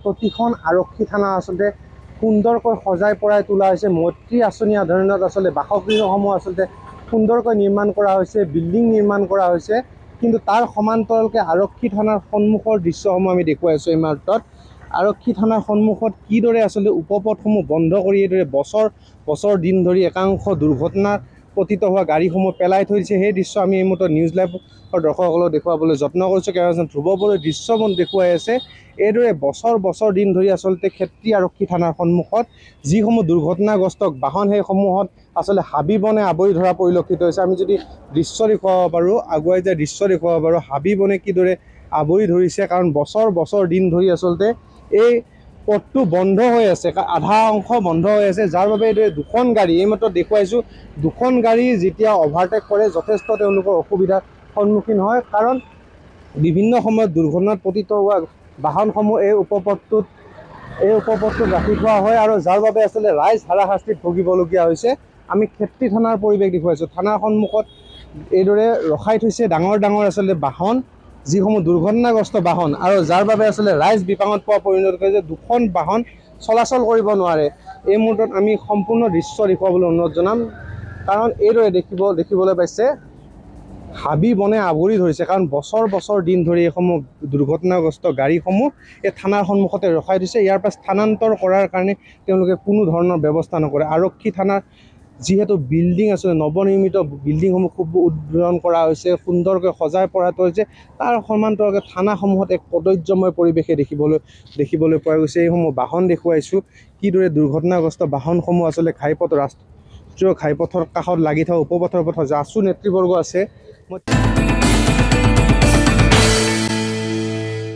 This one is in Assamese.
প্ৰতিখন আৰক্ষী থানা আচলতে সুন্দৰকৈ সজাই পৰাই তোলা হৈছে। মৈত্ৰী আঁচনি আধাৰত আচলতে বাসগৃহসমূহ আচলতে সুন্দৰকৈ নিৰ্মাণ কৰা হৈছে, বিল্ডিং নিৰ্মাণ কৰা হৈছে। কিন্তু তাৰ সমান্তৰালকৈ আৰক্ষী থানাৰ সন্মুখৰ দৃশ্যসমূহ আমি দেখুৱাই আছোঁ এই মুহূৰ্তত। আৰক্ষী থানাৰ সন্মুখত কিদৰে আচলতে উপপথসমূহ বন্ধ কৰি এইদৰে বছৰ দিন ধৰি একাংশ দুৰ্ঘটনাত পতিত হোৱা গাড়ীসমূহ পেলাই থৈ দিছে, সেই দৃশ্য আমি এই মুহূৰ্তত নিউজ লাইভৰ দৰ্শকসকলক দেখুৱাবলৈ যত্ন কৰিছোঁ। কেমেৰাজন ধ্ৰুৱ বড়োৱে দৃশ্যবোৰ দেখুৱাই আছে। এইদৰে বছৰ দিন ধৰি আচলতে ক্ষেত্ৰী আৰক্ষী থানাৰ সন্মুখত যিসমূহ দুৰ্ঘটনাগ্ৰস্ত বাহন, সেইসমূহত আচলতে হাবি বনে আৱৰি ধৰা পৰিলক্ষিত হৈছে। আমি যদি দৃশ্য দেখুৱাব পাৰোঁ, আগুৱাই যায় দৃশ্য দেখুৱাব পাৰোঁ, হাবি বনে কিদৰে আৱৰি ধৰিছে। কাৰণ বছৰ দিন ধৰি আচলতে এই পথটো বন্ধ হৈ আছে, আধা অংশ বন্ধ হৈ আছে, যাৰ বাবে এইদৰে দুখন গাড়ী এইমাত্ৰ দেখুৱাইছোঁ, দুখন গাড়ী যেতিয়া অভাৰটেক কৰে যথেষ্ট তেওঁলোকৰ অসুবিধাৰ সন্মুখীন হয়। কাৰণ বিভিন্ন সময়ত দুৰ্ঘটনাত পতিত হোৱা বাহনসমূহ এই উপপথটোত ৰাখি থোৱা হয়, আৰু যাৰ বাবে আচলতে ৰাইজ হাৰাশাস্তিত ভুগিবলগীয়া হৈছে। আমি ক্ষেত্ৰী থানাৰ পৰিৱেশ দেখুৱাইছোঁ। থানাৰ সন্মুখত এইদৰে ৰখাই থৈছে ডাঙৰ আচলতে বাহন, যিসমূহ দুৰ্ঘটনাগ্ৰস্ত বাহন, আৰু যাৰ বাবে আচলতে ৰাইজ বিপাঙত পোৱা পৰিণত হৈছে। দুখন বাহন চলাচল কৰিব নোৱাৰে। এই মুহূৰ্তত আমি সম্পূৰ্ণ দৃশ্য দেখুৱাবলৈ অনুৰোধ জনাম। কাৰণ এইদৰে দেখিবলৈ পাইছে হাবি বনে আৱৰি ধৰিছে। কাৰণ বছৰ দিন ধৰি এইসমূহ দুৰ্ঘটনাগ্ৰস্ত গাড়ীসমূহ এই থানাৰ সন্মুখতে ৰখাই দিছে। ইয়াৰ পৰা স্থানান্তৰ কৰাৰ কাৰণে তেওঁলোকে কোনো ধৰণৰ ব্যৱস্থা নকৰে। আৰক্ষী থানাৰ যিহেতু বিল্ডিং আছে, নৱনিৰ্মিত বিল্ডিংসমূহ খুব উদ্বোধন কৰা হৈছে, সুন্দৰকৈ সজাই পৰাই থৈছে, তাৰ সমান্তৰালকৈ থানাসমূহত এক কদৰ্যময় পৰিৱেশে দেখিবলৈ পোৱা গৈছে। এইসমূহ বাহন দেখুৱাইছোঁ, কিদৰে দুৰ্ঘটনাগ্ৰস্ত বাহনসমূহ আচলতে ৰাষ্ট্ৰীয় ঘাইপথৰ কাষত লাগি থকা উপপথৰ পথত আছু নেতৃবৰ্গ আছে।